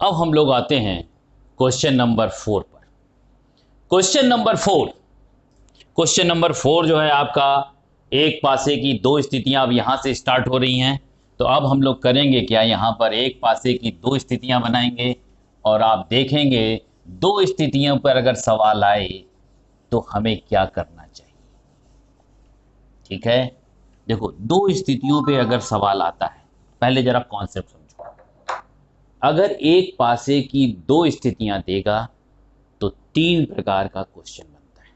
अब हम लोग आते हैं क्वेश्चन नंबर 4 पर। क्वेश्चन नंबर 4 जो है आपका, एक पासे की दो स्थितियां अब यहां से स्टार्ट हो रही हैं। तो अब हम लोग करेंगे क्या, यहां पर एक पासे की दो स्थितियां बनाएंगे और आप देखेंगे दो स्थितियों पर अगर सवाल आए तो हमें क्या करना चाहिए। ठीक है, देखो दो स्थितियों पे अगर सवाल आता है, पहले जरा कॉन्सेप्ट समझो। अगर एक पासे की दो स्थितियां देगा तो तीन प्रकार का क्वेश्चन बनता है।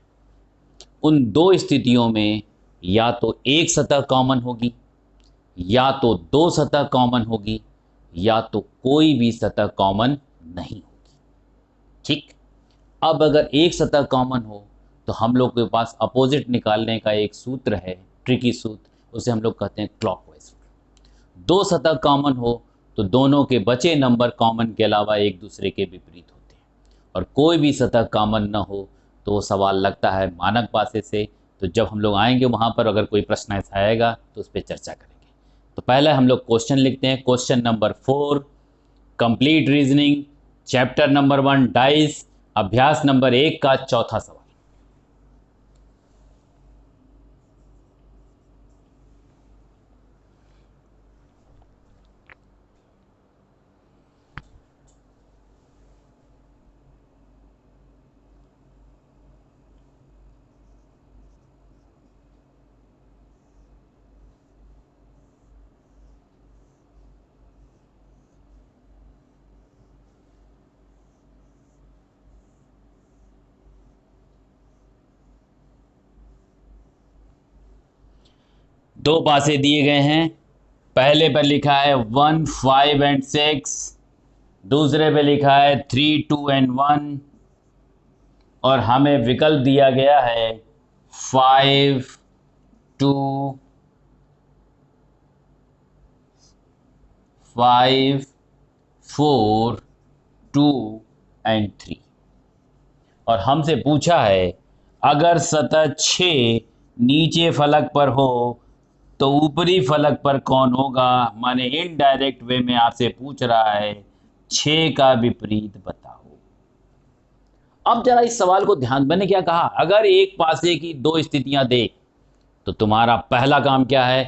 उन दो स्थितियों में या तो एक सतह कॉमन होगी, या तो दो सतह कॉमन होगी, या तो कोई भी सतह कॉमन नहीं होगी। ठीक, अब अगर एक सतह कॉमन हो तो हम लोग के पास अपोजिट निकालने का एक सूत्र है, ट्रिकी सूत्र, उसे हम लोग कहते हैं क्लॉकवाइज रूल। दो सतह कॉमन हो तो दोनों के बचे नंबर कॉमन के अलावा एक दूसरे के विपरीत होते हैं, और कोई भी सतह कॉमन न हो तो सवाल लगता है मानक पासे से। तो जब हम लोग आएंगे वहाँ पर अगर कोई प्रश्न ऐसा आएगा तो उस पर चर्चा करेंगे। तो पहले हम लोग क्वेश्चन लिखते हैं, question number 4, complete reasoning, chapter number 1 dice, अभ्यास नंबर 1 का चौथा सवाल। दो पासे दिए गए हैं, पहले पर लिखा है 1, 5 एंड 6, दूसरे पे लिखा है 3, 2 एंड 1, और हमें विकल्प दिया गया है 5, 2, 5, 4, 2 एंड 3, और हमसे पूछा है अगर सतह 6 नीचे फलक पर हो तो ऊपरी फलक पर कौन होगा। माने इनडायरेक्ट वे में आपसे पूछ रहा है 6 का विपरीत बताओ। अब जरा इस सवाल को ध्यान, मैंने क्या कहा, अगर एक पासे की दो स्थितियां दे तो तुम्हारा पहला काम क्या है,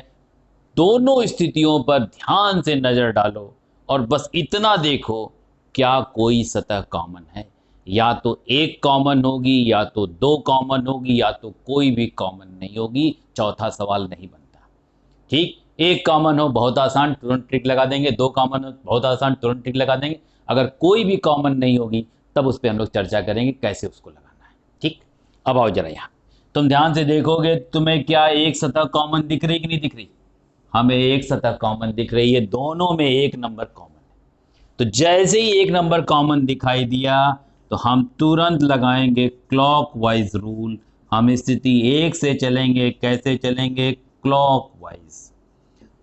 दोनों स्थितियों पर ध्यान से नजर डालो और बस इतना देखो क्या कोई सतह कॉमन है। या तो एक कॉमन होगी, या तो दो कॉमन होगी, या तो कोई भी कॉमन नहीं होगी, चौथा सवाल नहीं बनता। ठीक, एक कॉमन हो बहुत आसान, तुरंत ट्रिक लगा देंगे, दो कॉमन हो बहुत आसान, तुरंत ट्रिक लगा देंगे। अगर कोई भी कॉमन नहीं होगी तब उस पर हम लोग चर्चा करेंगे कैसे उसको लगाना है। ठीक, अब आओ जरा यहाँ, तुम ध्यान से देखोगे तुम्हें क्या एक सतह कॉमन दिख रही कि नहीं दिख रही। हमें एक सतह कॉमन दिख रही है, दोनों में एक नंबर कॉमन है। तो जैसे ही एक नंबर कॉमन दिखाई दिया तो हम तुरंत लगाएंगे क्लॉकवाइज रूल। हम स्थिति 1 से चलेंगे, कैसे चलेंगे, क्लॉकवाइज,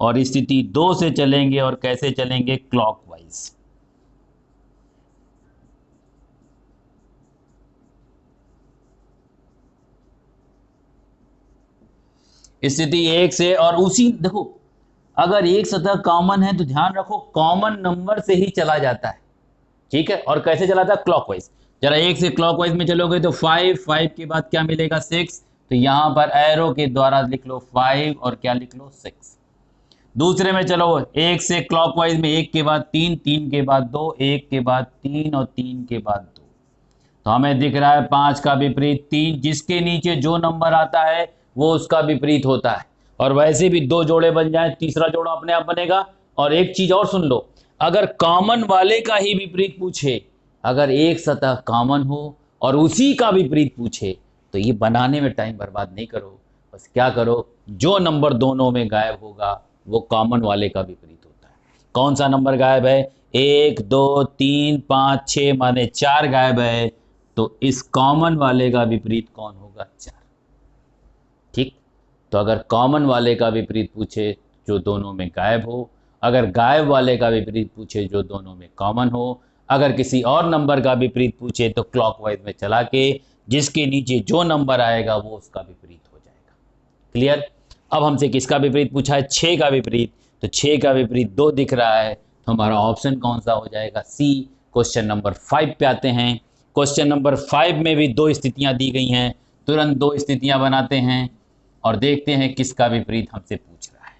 और स्थिति 2 से चलेंगे और कैसे चलेंगे, क्लॉकवाइज। स्थिति 1 से, और उसी देखो अगर एक सतह कॉमन है तो ध्यान रखो कॉमन नंबर से ही चला जाता है। ठीक है, और कैसे चला था, क्लॉकवाइज। जरा 1 से क्लॉकवाइज में चलोगे तो 5, 5 के बाद क्या मिलेगा, 6, तो यहां पर एरो के द्वारा लिख लो 5 और क्या लिख लो, 6। दूसरे में चलो 1 से क्लॉकवाइज में 1 के बाद 3, 3 के बाद 2, 1 के बाद 3 और 3 के बाद 2, तो हमें दिख रहा है 5 का विपरीत 3। जिसके नीचे जो नंबर आता है वो उसका विपरीत होता है, और वैसे भी दो जोड़े बन जाए, तीसरा जोड़ा अपने आप बनेगा। और एक चीज और सुन लो, अगर कॉमन वाले का ही विपरीत पूछे, अगर एक सतह कॉमन हो और उसी का विपरीत पूछे तो ये बनाने में टाइम बर्बाद नहीं करो, बस क्या करो, जो नंबर दोनों में गायब होगा वो कॉमन वाले का विपरीत होता है। कौन सा नंबर गायब है, 1, 2, 3, 5, 6, माने 4 गायब है, तो इस कॉमन वाले का विपरीत कौन होगा, 4। ठीक, तो अगर कॉमन वाले का विपरीत पूछे जो दोनों में गायब हो, अगर गायब वाले का विपरीत पूछे जो दोनों में कॉमन हो, अगर किसी और नंबर का विपरीत पूछे तो क्लॉकवाइज में चला के जिसके नीचे जो नंबर आएगा वो उसका विपरीत हो जाएगा। क्लियर। अब हमसे किसका विपरीत पूछा है, 6 का विपरीत, तो 6 का विपरीत 2 दिख रहा है, तो हमारा ऑप्शन कौन सा हो जाएगा, सी, क्वेश्चन नंबर 5 पे आते हैं। क्वेश्चन नंबर 5 में भी दो स्थितियां दी गई हैं। तुरंत दो स्थितियां बनाते हैं और देखते हैं किसका विपरीत हमसे पूछ रहा है।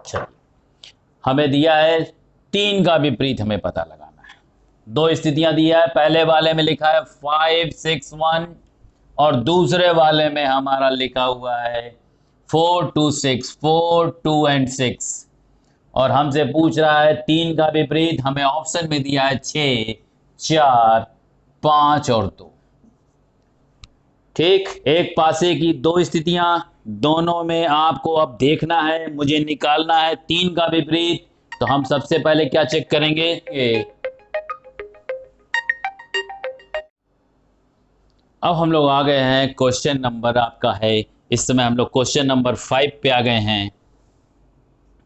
चलिए, हमें दिया है 3 का विपरीत, हमें पता लगाना है। दो स्थितियां दिया है, पहले वाले में लिखा है 5 6 1 और दूसरे वाले में हमारा लिखा हुआ है 4 2 6, 4 2 एंड 6 और हमसे पूछ रहा है 3 का विपरीत। हमें ऑप्शन में दिया है 6 4 5 और 2। ठीक, एक पासे की दो स्थितियां, दोनों में आपको अब देखना है, मुझे निकालना है 3 का विपरीत। तो हम सबसे पहले क्या चेक करेंगे, अब हम लोग आ गए हैं क्वेश्चन नंबर आपका है, इस समय हम लोग क्वेश्चन नंबर 5 पे आ गए हैं।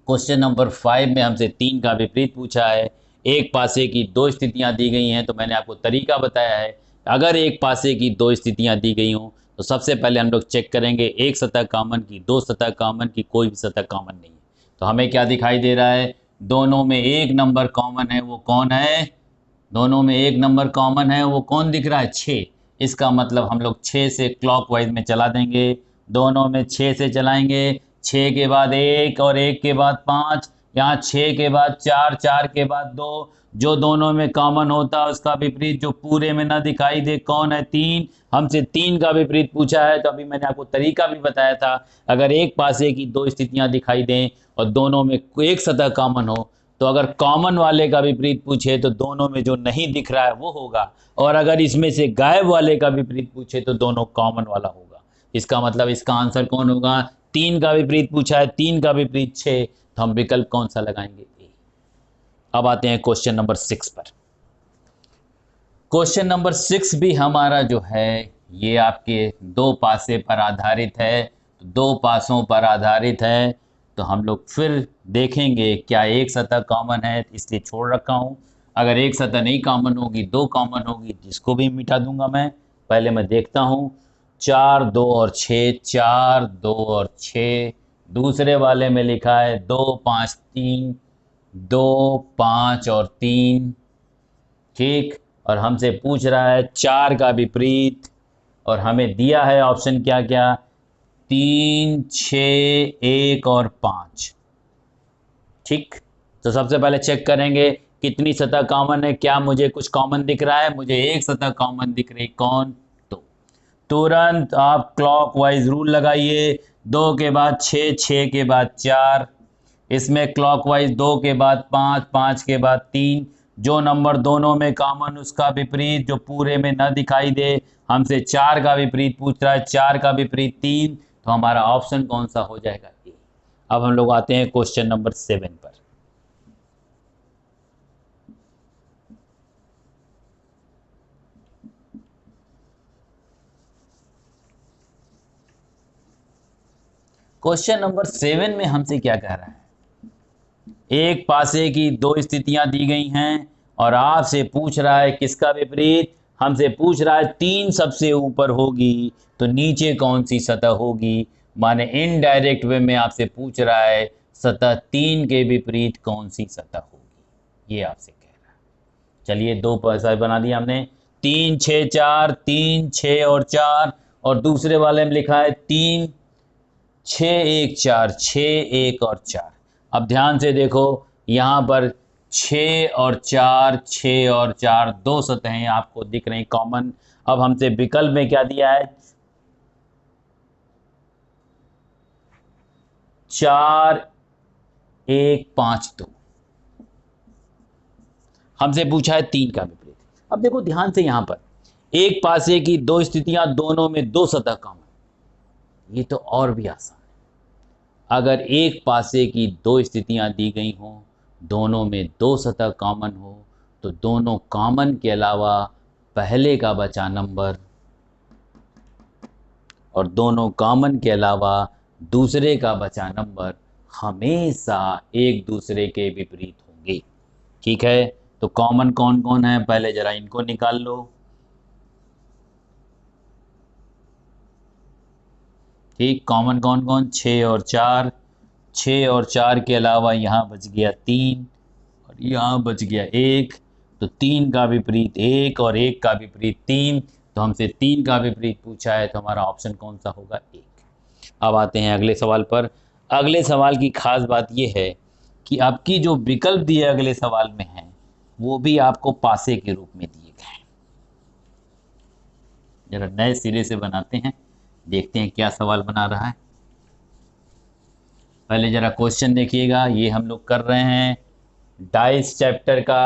क्वेश्चन नंबर 5 में हमसे 3 का विपरीत पूछा है। एक पासे की दो स्थितियां दी गई हैं, तो मैंने आपको तरीका बताया है। अगर एक पासे की दो स्थितियां दी गई हों तो सबसे पहले हम लोग चेक करेंगे एक सतह कॉमन की, दो सतह कॉमन की, कोई भी सतह कॉमन नहीं है। तो हमें क्या दिखाई दे रहा है, दोनों में एक नंबर कॉमन है, वो कौन है, दोनों में एक नंबर कॉमन है, वो कौन दिख रहा है, 6। इसका मतलब हम लोग 6 से क्लॉकवाइज में चला देंगे, दोनों में 6 से चलाएंगे। 6 के बाद 1 और 1 के बाद 5, यहाँ 6 के बाद 4, 4 के बाद 2, जो दोनों में कॉमन होता है उसका विपरीत जो पूरे में ना दिखाई दे कौन है, 3। हमसे 3 का विपरीत पूछा है, तो अभी मैंने आपको तरीका भी बताया था। अगर एक पासे की दो स्थितियां दिखाई दें और दोनों में एक सतह कॉमन हो, तो अगर कॉमन वाले का विपरीत पूछे तो दोनों में जो नहीं दिख रहा है वो होगा, और अगर इसमें से गायब वाले का विपरीत पूछे तो दोनों कॉमन वाला होगा। इसका मतलब इसका आंसर कौन होगा, 3 का विपरीत पूछा है, 3 का विपरीत 6, तो हम विकल्प कौन सा लगाएंगे, ए। अब आते हैं क्वेश्चन नंबर 6 पर। क्वेश्चन नंबर 6 भी हमारा जो है ये आपके दो पासे पर आधारित है। तो दो पासों पर आधारित है, तो हम लोग फिर देखेंगे क्या एक सतह कॉमन है, इसलिए छोड़ रखा हूँ। अगर एक सतह नहीं कॉमन होगी, दो कॉमन होगी, जिसको भी मिटा दूंगा मैं। पहले मैं देखता हूँ, 4 2 और 6, 4 2 और 6। दूसरे वाले में लिखा है 2 5 3, 2 5 और 3। ठीक, और हमसे पूछ रहा है 4 का विपरीत, और हमें दिया है ऑप्शन क्या क्या, 3 6 1 और 5। ठीक, तो सबसे पहले चेक करेंगे कितनी सतह कॉमन है, क्या मुझे कुछ कॉमन दिख रहा है, मुझे एक सतह कॉमन दिख रही, कौन, तो तुरंत आप क्लॉकवाइज रूल लगाइए। 2 के बाद 6, 6 के बाद 4, इसमें क्लॉकवाइज 2 के बाद 5, 5 के बाद 3, जो नंबर दोनों में कॉमन उसका विपरीत जो पूरे में न दिखाई दे। हमसे 4 का विपरीत पूछ रहा है, 4 का विपरीत 3, तो हमारा ऑप्शन कौन सा हो जाएगा, ए। अब हम लोग आते हैं क्वेश्चन नंबर 7 पर। क्वेश्चन नंबर 7 में हमसे क्या कह रहा है, एक पासे की दो स्थितियां दी गई हैं और आपसे पूछ रहा है किसका विपरीत। हमसे पूछ रहा है 3 सबसे ऊपर होगी तो नीचे कौन सी सतह होगी, माने इनडायरेक्ट वे में आपसे पूछ रहा है सतह 3 के विपरीत कौन सी सतह होगी, ये आपसे कह रहा है। चलिए, दो पैसा बना दिया हमने, 3 6 4, 3 6 और 4, और दूसरे वाले में लिखा है 3 6 1 4, 6 1 और 4। अब ध्यान से देखो, यहाँ पर 6 और 4, 6 और 4 दो सतहें आपको दिख रही कॉमन। अब हमसे विकल्प में क्या दिया है, 4 1 5 2। हमसे पूछा है 3 का विपरीत। अब देखो ध्यान से, यहाँ पर एक पासे की दो स्थितियां, दोनों में दो सतह कॉमन, ये तो और भी आसान। अगर एक पासे की दो स्थितियां दी गई हों, दोनों में दो सतह कॉमन हो, तो दोनों कॉमन के अलावा पहले का बचा नंबर और दोनों कॉमन के अलावा दूसरे का बचा नंबर हमेशा एक दूसरे के विपरीत होंगे। ठीक है, तो कॉमन कौन कौन है, पहले जरा इनको निकाल लो। ठीक, कॉमन कौन कौन, 6 और 4, 6 और 4 के अलावा यहाँ बच गया 3 और यहाँ बच गया 1, तो 3 का विपरीत 1 और 1 का विपरीत 3, तो हमसे 3 का विपरीत पूछा है, तो हमारा ऑप्शन कौन सा होगा, 1। अब आते हैं अगले सवाल पर। अगले सवाल की खास बात यह है कि आपकी जो विकल्प दिए अगले सवाल में हैं वो भी आपको पासे के रूप में दिए गए हैं। जरा नए सिरे से बनाते हैं, देखते हैं क्या सवाल बना रहा है। पहले जरा क्वेश्चन देखिएगा, ये हम लोग कर रहे हैं डाइस चैप्टर का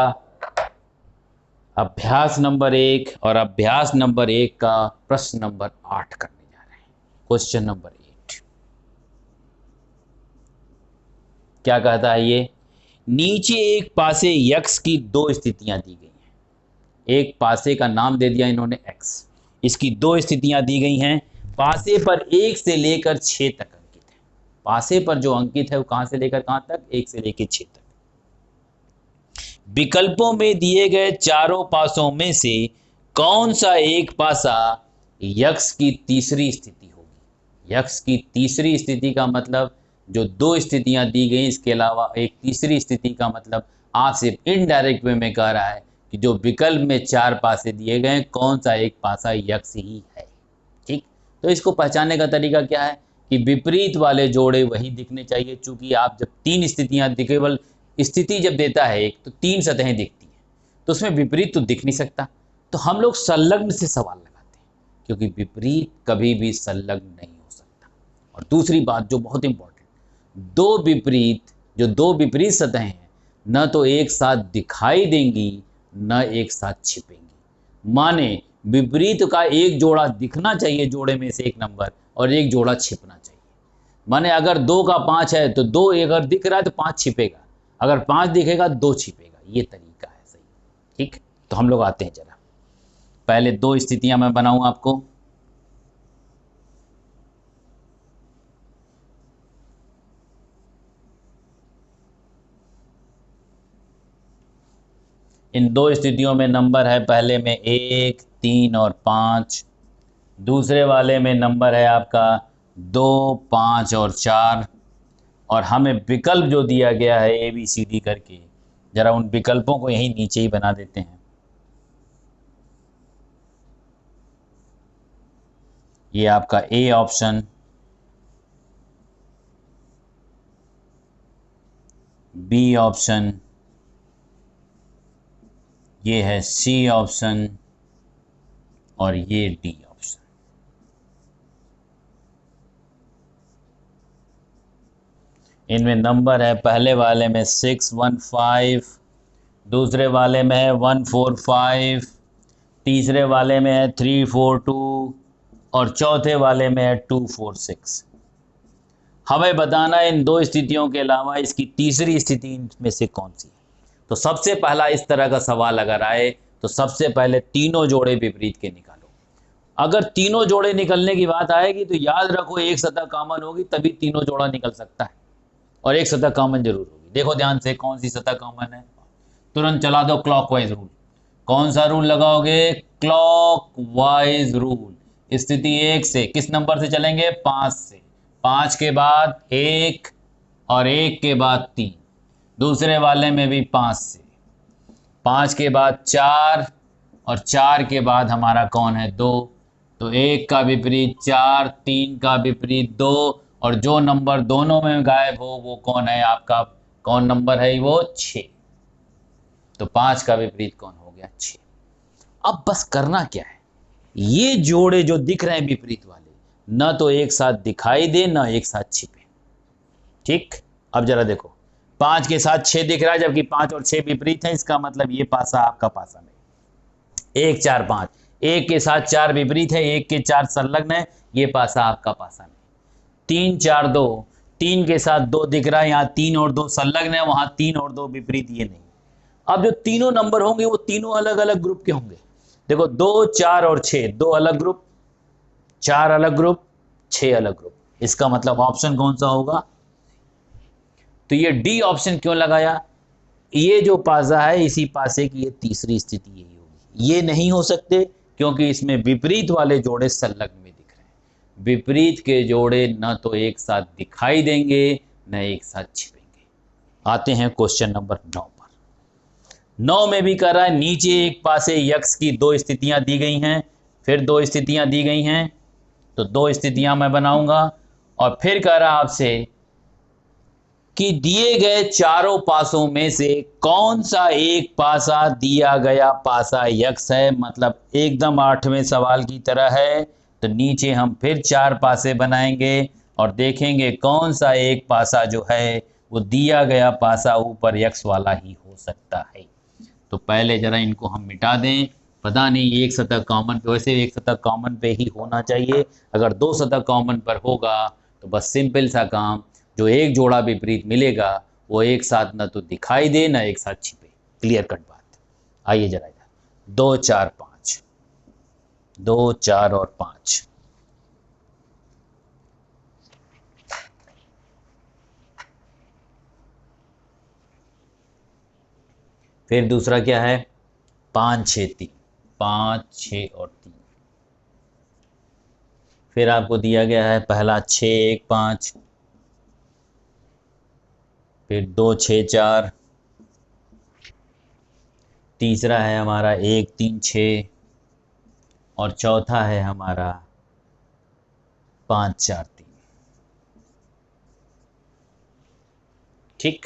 अभ्यास नंबर 1 और अभ्यास नंबर 1 का प्रश्न नंबर 8 करने जा रहे हैं। क्वेश्चन नंबर 8 क्या कहता है, ये नीचे एक पासे यक्स की 2 स्थितियां दी गई हैं। एक पासे का नाम दे दिया इन्होंने x, इसकी 2 स्थितियां दी गई हैं। पासे पर 1 से लेकर 6 तक अंकित है। पासे पर जो अंकित है वो कहां से लेकर कहां तक, 1 से लेकर 6 तक। विकल्पों में दिए गए चारों पासों में से कौन सा एक पासा यक्स की तीसरी स्थिति होगी। यक्स की तीसरी स्थिति का मतलब जो 2 स्थितियां दी गई इसके अलावा एक तीसरी स्थिति का मतलब आपसे इनडायरेक्ट वे में कह रहा है कि जो विकल्प में 4 पासे दिए गए कौन सा एक पासा यक्स ही है। ठीक, तो इसको पहचानने का तरीका क्या है कि विपरीत वाले जोड़े वही दिखने चाहिए। चूंकि आप जब 3 स्थितियां, केवल स्थिति जब देता है एक, तो 3 सतहें दिखती हैं, तो उसमें विपरीत तो दिख नहीं सकता, तो हम लोग संलग्न से सवाल लगाते हैं, क्योंकि विपरीत कभी भी संलग्न नहीं हो सकता। और दूसरी बात जो बहुत इंपॉर्टेंट, जो दो विपरीत सतहें हैं न तो एक साथ दिखाई देंगी न एक साथ छिपेंगी। माने विपरीत का एक जोड़ा दिखना चाहिए, जोड़े में से एक नंबर, और एक जोड़ा छिपना चाहिए। माने अगर 2 का 5 है तो 2 अगर दिख रहा है तो 5 छिपेगा, अगर 5 दिखेगा 2 छिपेगा। ये तरीका है सही। ठीक, तो हम लोग आते हैं, जरा पहले 2 स्थितियां मैं बनाऊं आपको। इन 2 स्थितियों में नंबर है, पहले में 1, 3 और 5, दूसरे वाले में नंबर है आपका 2, 5 और 4, और हमें विकल्प जो दिया गया है ABCD करके, जरा उन विकल्पों को यहीं नीचे ही बना देते हैं। ये आपका A ऑप्शन, B ऑप्शन, ये है C ऑप्शन और ये D ऑप्शन। इनमें नंबर है, पहले वाले में 615, दूसरे वाले में है 145, तीसरे वाले में है 342 और चौथे वाले में है 246। हमें बताना इन 2 स्थितियों के अलावा इसकी तीसरी स्थिति में से कौन सी है। तो सबसे पहला इस तरह का सवाल अगर आए तो सबसे पहले तीनों जोड़े विपरीत के निकालो। अगर तीनों जोड़े निकलने की बात आएगी तो याद रखो एक सतह कॉमन होगी तभी तीनों जोड़ा निकल सकता है, और एक सतह कॉमन जरूर होगी। देखो ध्यान से कौन सी सतह कॉमन है, तुरंत चला दो क्लॉकवाइज रूल। कौन सा रूल लगाओगे, क्लॉकवाइज रूल। स्थिति 1 से किस नंबर से चलेंगे, 5 से, 5 के बाद 1 और 1 के बाद 3, दूसरे वाले में भी 5 से, 5 के बाद 4 और 4 के बाद हमारा कौन है, 2, तो 1 का विपरीत 4, 3 का विपरीत 2, और जो नंबर दोनों में गायब हो वो कौन है आपका, कौन नंबर है वो, 6। तो 5 का विपरीत कौन हो गया, 6। अब बस करना क्या है, ये जोड़े जो दिख रहे हैं विपरीत वाले न तो एक साथ दिखाई दे न एक साथ छिपे। ठीक, अब जरा देखो 5 के साथ 6 दिख रहा है जबकि 5 और 6 विपरीत है, इसका मतलब ये पासा आपका पासा नहीं। 1 4 5, 1 के साथ 4 विपरीत है, 1 के 4 संलग्न है, ये पासा आपका पासा नहीं। 3 4 2, 3 के साथ 2 दिख रहा है, यहाँ 3 और 2 संलग्न है, वहां 3 और 2 विपरीत, ये नहीं। अब जो तीनों नंबर होंगे वो तीनों अलग अलग ग्रुप के होंगे। देखो 2 4 और 6, 2 अलग ग्रुप, 4 अलग ग्रुप, 6 अलग ग्रुप। इसका मतलब ऑप्शन कौन सा होगा, तो ये डी ऑप्शन क्यों लगाया, ये जो पासा है इसी पासे की ये तीसरी स्थिति यही होगी। ये नहीं हो सकते क्योंकि इसमें विपरीत वाले जोड़े संलग्न में दिख रहे हैं। विपरीत के जोड़े न तो एक साथ दिखाई देंगे न एक साथ छिपेंगे। आते हैं क्वेश्चन नंबर 9 पर। 9 में भी कह रहा है नीचे एक पासे यक्स की दो स्थितियां दी गई हैं, फिर दो स्थितियां दी गई हैं, तो दो स्थितियां मैं बनाऊंगा। और फिर कह रहा आपसे कि दिए गए चारों पासों में से कौन सा एक पासा दिया गया पासा यक्स है, मतलब एकदम 8वें सवाल की तरह है। तो नीचे हम फिर चार पासे बनाएंगे और देखेंगे कौन सा एक पासा जो है वो दिया गया पासा ऊपर यक्स वाला ही हो सकता है। तो पहले जरा इनको हम मिटा दें। पता नहीं एक सतह कॉमन पे, वैसे एक सतह कॉमन पे ही होना चाहिए। अगर दो सतह कॉमन पर होगा तो बस सिंपल सा काम, जो एक जोड़ा विपरीत मिलेगा वो एक साथ न तो दिखाई दे ना एक साथ छिपे। क्लियर कट बात। आइए जरा इधर 2 4 5, 2 4 और 5। फिर दूसरा क्या है 5 6 3, 5 6 और 3। फिर आपको दिया गया है पहला 6 1 5, फिर 2 6 4, तीसरा है हमारा 1 3 6 और चौथा है हमारा 5 4 3। ठीक।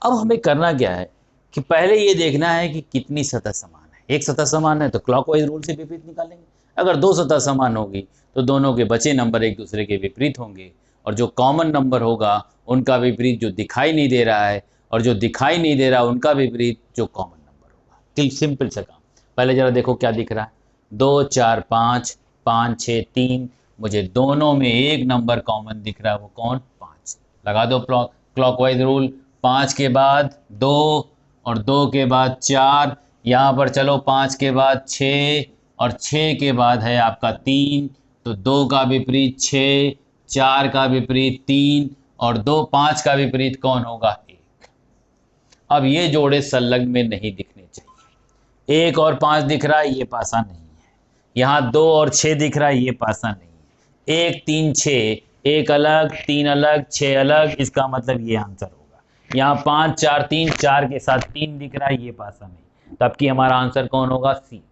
अब हमें करना क्या है कि पहले ये देखना है कि कितनी सतह समान है। एक सतह समान है तो क्लॉकवाइज रूल से विपरीत निकालेंगे। अगर दो सतह समान होगी तो दोनों के बचे नंबर एक दूसरे के विपरीत होंगे, और जो कॉमन नंबर होगा उनका विपरीत जो दिखाई नहीं दे रहा है, और जो दिखाई नहीं दे रहा उनका विपरीत जो कॉमन नंबर होगा। सिंपल सा काम। पहले जरा देखो क्या दिख रहा है 2 4 5, 5 6 3। मुझे दोनों में एक नंबर कॉमन दिख रहा है, वो कौन 5। लगा दो क्लॉकवाइज रूल। 5 के बाद 2 और 2 के बाद 4, यहाँ पर चलो 5 के बाद 6 और 6 के बाद है आपका 3, तो 2 का विपरीत 6, 4 का विपरीत 3 और 2 5 का विपरीत कौन होगा 1। अब ये जोड़े संलग्न में नहीं दिखने चाहिए। 1 और 5 दिख रहा है, ये पासा नहीं है। यहाँ 2 और 6 दिख रहा है, ये पासा नहीं है। 1 3 6, 1 अलग 3 अलग 6 अलग, इसका मतलब ये आंसर होगा। यहाँ 5 4 3, 4 के साथ 3 दिख रहा है, ये पासा नहीं, तब कि हमारा आंसर कौन होगा सी।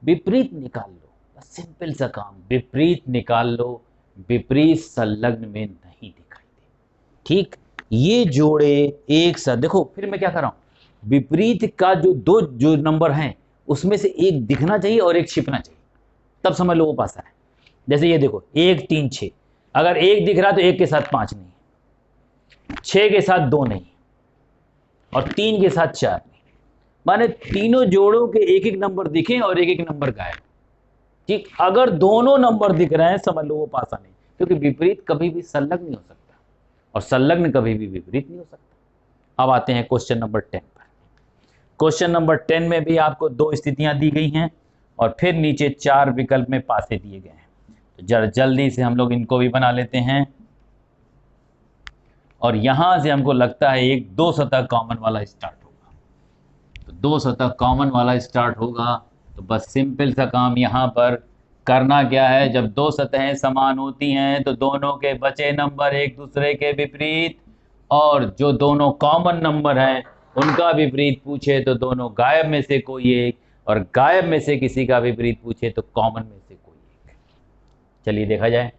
विपरीत निकाल लो, सिंपल सा काम, विपरीत निकाल लो। विपरीत संलग्न में नहीं दिखाई दे। ठीक। ये जोड़े एक साथ देखो, फिर मैं क्या कर रहा हूं, विपरीत का जो दो जो नंबर हैं उसमें से एक दिखना चाहिए और एक छिपना चाहिए, तब समझ लो वो पासा है। जैसे ये देखो 1 3 6, अगर एक दिख रहा तो एक के साथ 5 नहीं, 6 के साथ 2 नहीं और 3 के साथ 4 नहीं। माने तीनों जोड़ों के एक एक नंबर दिखे और एक एक नंबर गायब। ठीक। अगर दोनों नंबर दिख रहे हैं समझ लो वो पासा नहीं, क्योंकि विपरीत कभी भी संलग्न नहीं हो सकता और संलग्न कभी भी विपरीत नहीं हो सकता। अब आते हैं क्वेश्चन नंबर 10 पर। क्वेश्चन नंबर 10 में भी आपको दो स्थितियां दी गई हैं और फिर नीचे चार विकल्प में पासे दिए गए हैं। तो जरा जल्दी से हम लोग इनको भी बना लेते हैं। और यहां से हमको लगता है एक दो सतह कॉमन वाला स्टार्ट होगा। तो दो सतह कॉमन वाला स्टार्ट होगा, तो बस सिंपल सा काम यहाँ पर करना क्या है, जब दो सतहें समान होती हैं तो दोनों के बचे नंबर एक दूसरे के विपरीत, और जो दोनों कॉमन नंबर हैं उनका विपरीत पूछे तो दोनों गायब में से कोई एक, और गायब में से किसी का विपरीत पूछे तो कॉमन में से कोई एक। चलिए देखा जाए।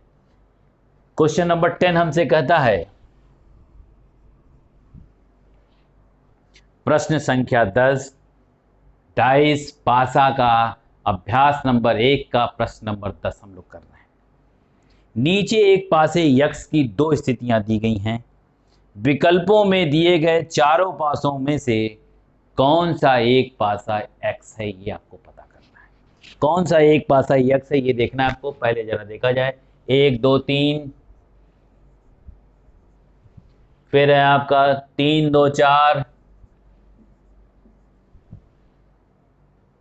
क्वेश्चन नंबर 10 हमसे कहता है, प्रश्न संख्या 10 डाइस पासा का अभ्यास नंबर 1 का प्रश्न नंबर 10 हम लोग कर रहे हैं। नीचे एक पासे यक्स की दो स्थितियां दी गई हैं। विकल्पों में दिए गए चारों पासों में से कौन सा एक पासा एक्स है, ये आपको पता करना है। कौन सा एक पासा एक्स है ये देखना है आपको। पहले जरा देखा जाए 1 2 3, फिर है आपका 3 2 4,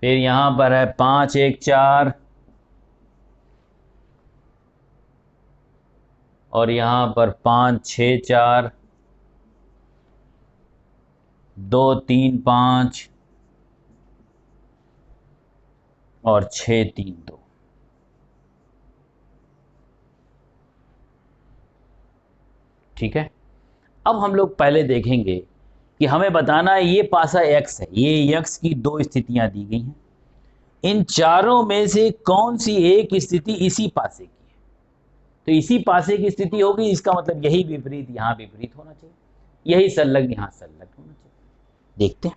फिर यहां पर है 5 1 4, और यहां पर 5 6 4, 2 3 5 और 6 3 2। ठीक है। अब हम लोग पहले देखेंगे कि हमें बताना है ये पासा x है, ये x की दो स्थितियां दी गई हैं, इन चारों में से कौन सी एक स्थिति इसी पासे की है। तो इसी पासे की स्थिति होगी, इसका मतलब यही विपरीत यहां विपरीत होना चाहिए, यही संलग्न यहां संलग्न होना चाहिए। देखते हैं,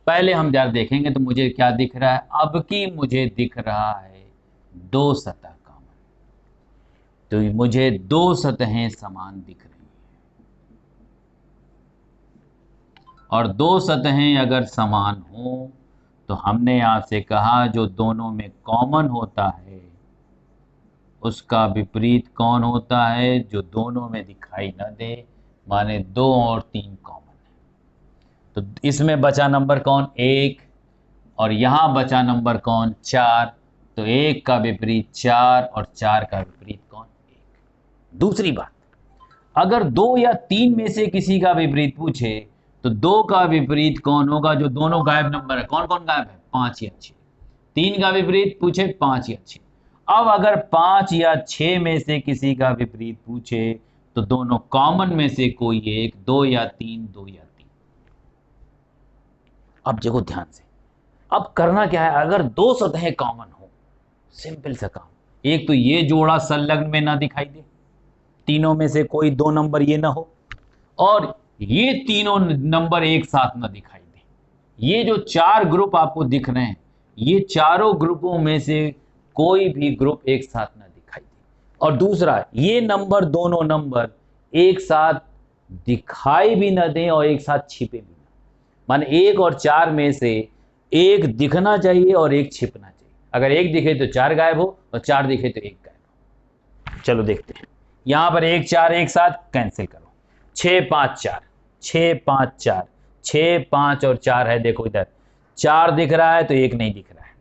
पहले हम जरा देखेंगे तो मुझे क्या दिख रहा है, अब की मुझे दिख रहा है दो सतह कॉमन, तो मुझे दो सतहें समान दिख रही हैं, और दो सतहें अगर समान हो तो हमने आपसे कहा जो दोनों में कॉमन होता है उसका विपरीत कौन होता है, जो दोनों में दिखाई न दे, माने 2 और 3 कॉमन है। तो इसमें बचा नंबर कौन, 1, और यहां बचा नंबर कौन, 4। तो 1 का विपरीत 4 और 4 का विपरीत कौन, 1। दूसरी बात, अगर 2 या 3 में से किसी का विपरीत पूछे तो 2 का विपरीत कौन होगा, जो दोनों गायब नंबर है। कौन कौन गायब है, 5 या 6। 3 का विपरीत पूछे, 5 या 6। अब अगर 5 या 6 में से किसी का विपरीत पूछे तो दोनों कॉमन में से कोई एक, 2 या 3, 2 या 3। अब देखो ध्यान से, अब करना क्या है, अगर दो सतहें कॉमन हो, सिंपल सा काम, एक तो ये जोड़ा संलग्न में ना दिखाई दे, तीनों में से कोई 2 नंबर ये ना हो, और ये तीनों नंबर एक साथ ना दिखाई दे। ये जो 4 ग्रुप आपको दिख रहे हैं, ये चारों ग्रुपों में से कोई भी ग्रुप एक साथ ना दिखाई दे। और दूसरा, ये नंबर, दोनों नंबर एक साथ दिखाई भी ना दें और एक साथ छिपे भी ना, माने 1 और 4 में से एक दिखना चाहिए और एक छिपना चाहिए। अगर एक दिखे तो 4 गायब हो, और 4 दिखे तो 1 गायब हो। चलो देखते हैं, यहां पर 1 4 एक साथ कैंसिल करो, 6 5 4, 6 5 4, 6 5 और 4 है, देखो इधर 4 दिख रहा है तो 1 नहीं दिख रहा है,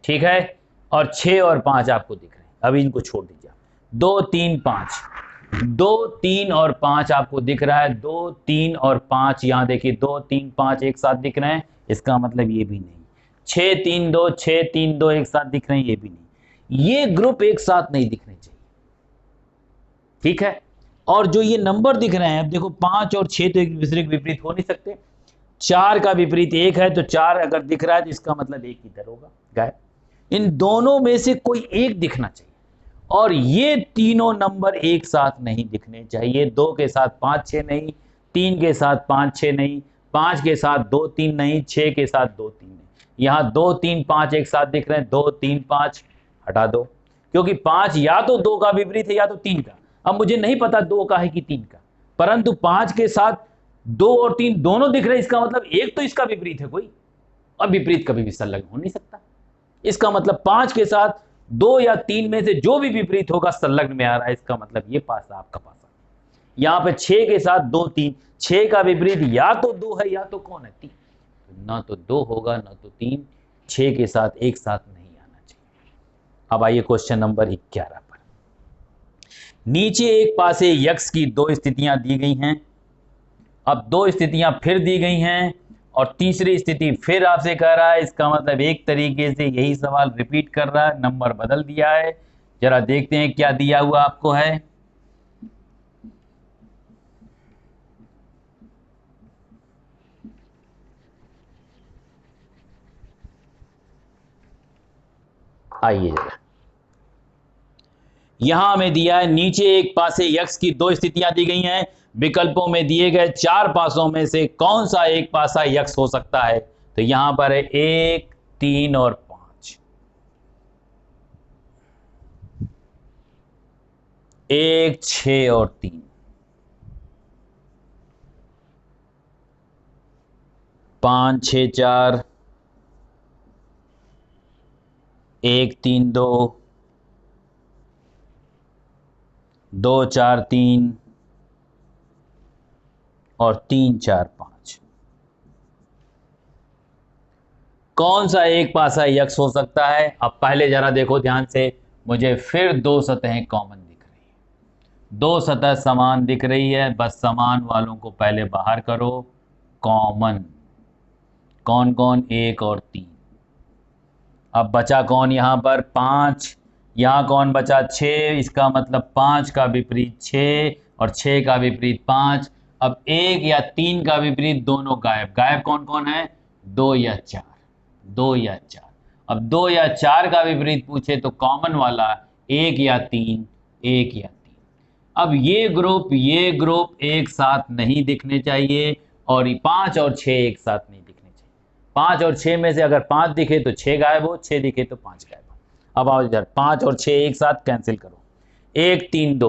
ठीक है, और 6 और 5 आपको दिख रहे हैं। अभी इनको छोड़ दीजिए, 2 3 5, 2 3 और 5 आपको दिख रहा है, 2 3 और 5 यहां देखिए, 2 3 5 एक साथ दिख रहे हैं, इसका मतलब ये भी नहीं। 6 3 2, 6 3 2 एक साथ दिख रहे हैं, ये भी नहीं। ये ग्रुप एक साथ नहीं दिखने चाहिए, ठीक है। और जो ये नंबर दिख रहे हैं, अब देखो 5 और 6 तो एक दूसरे के विपरीत हो नहीं सकते, 4 का विपरीत 1 है, तो 4 अगर दिख रहा है तो इसका मतलब 1 इधर होगा गायब। इन दोनों में से कोई एक दिखना चाहिए, और ये तीनों नंबर एक साथ नहीं दिखने चाहिए। 2 के साथ 5 6 नहीं, 3 के साथ 5 6 नहीं, 5 के साथ 2 3 नहीं, 6 के साथ 2 3 नहीं। यहां 2 3 5 एक साथ दिख रहे हैं, 2 3 5 हटा दो, क्योंकि 5 या तो 2 का विपरीत है या तो 3 का। अब मुझे नहीं पता 2 का है कि 3 का, परंतु 5 के साथ 2 और 3 दोनों दिख रहे हैं, इसका मतलब एक तो इसका विपरीत है कोई, और विपरीत कभी भी संलग्न हो नहीं सकता। इसका मतलब 5 के साथ 2 या 3 में से जो भी विपरीत होगा संलग्न में आ रहा है, इसका मतलब ये पासा आपका पासा। यहां पे 6 के साथ 2 3, 6 का विपरीत या तो 2 है या तो कौन है, 3। ना तो 2 होगा ना तो 3, 6 के साथ एक साथ नहीं आना चाहिए। अब आइए क्वेश्चन नंबर 11 पर। नीचे एक पासे यक्स की 2 स्थितियां दी गई हैं, अब 2 स्थितियां फिर दी गई हैं, और तीसरी स्थिति फिर आपसे कह रहा है, इसका मतलब एक तरीके से यही सवाल रिपीट कर रहा है, नंबर बदल दिया है। जरा देखते हैं क्या दिया हुआ आपको है। आइए जरा, यहां हमें दिया है नीचे एक पासे यक्स की 2 स्थितियां दी गई हैं, विकल्पों में दिए गए 4 पासों में से कौन सा एक पासा यक्स हो सकता है। तो यहां पर है 1 3 और 5, 1 6 और 3, 5 6 4, 1 3 2, 2 4 3 और 3 4 5। कौन सा एक पासा यक्स हो सकता है। अब पहले जरा देखो ध्यान से, मुझे फिर 2 सतहें कॉमन दिख रही है, 2 सतह समान दिख रही है, बस समान वालों को पहले बाहर करो। कॉमन कौन कौन, 1 और 3। अब बचा कौन यहां पर, 5। यहां कौन बचा, 6। इसका मतलब 5 का विपरीत 6, और 6 का विपरीत 5। अब 1 या 3 का विपरीत दोनों गायब। गायब कौन कौन है? 2 या 4, 2 या 4। अब 2 या 4 का विपरीत पूछे तो कॉमन वाला 1 या 3, 1 या 3। अब ये ग्रुप एक साथ नहीं दिखने चाहिए और 5 और 6 एक साथ नहीं दिखने चाहिए। 5 और 6 में से अगर 5 दिखे तो 6 गायब हो, 6 दिखे तो 5 गायब हो। अब आओ इधर, 5 और 6 एक साथ कैंसिल करो। 1 3 2,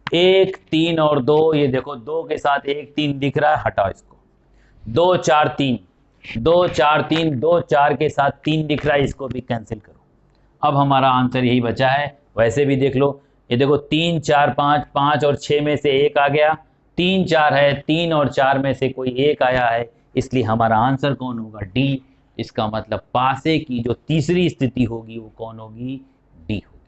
1 3 और 2, ये देखो 2 के साथ 1 3 दिख रहा है, हटाओ इसको। 2 4 3, 2 4 3, 2 4 के साथ 3 दिख रहा है, इसको भी कैंसिल करो। अब हमारा आंसर यही बचा है। वैसे भी देख लो, ये देखो 3 4 5, 5 और 6 में से एक आ गया, 3 4 है, 3 और 4 में से कोई एक आया है, इसलिए हमारा आंसर कौन होगा? डी। इसका मतलब पासे की जो तीसरी स्थिति होगी वो कौन होगी? डी होगी।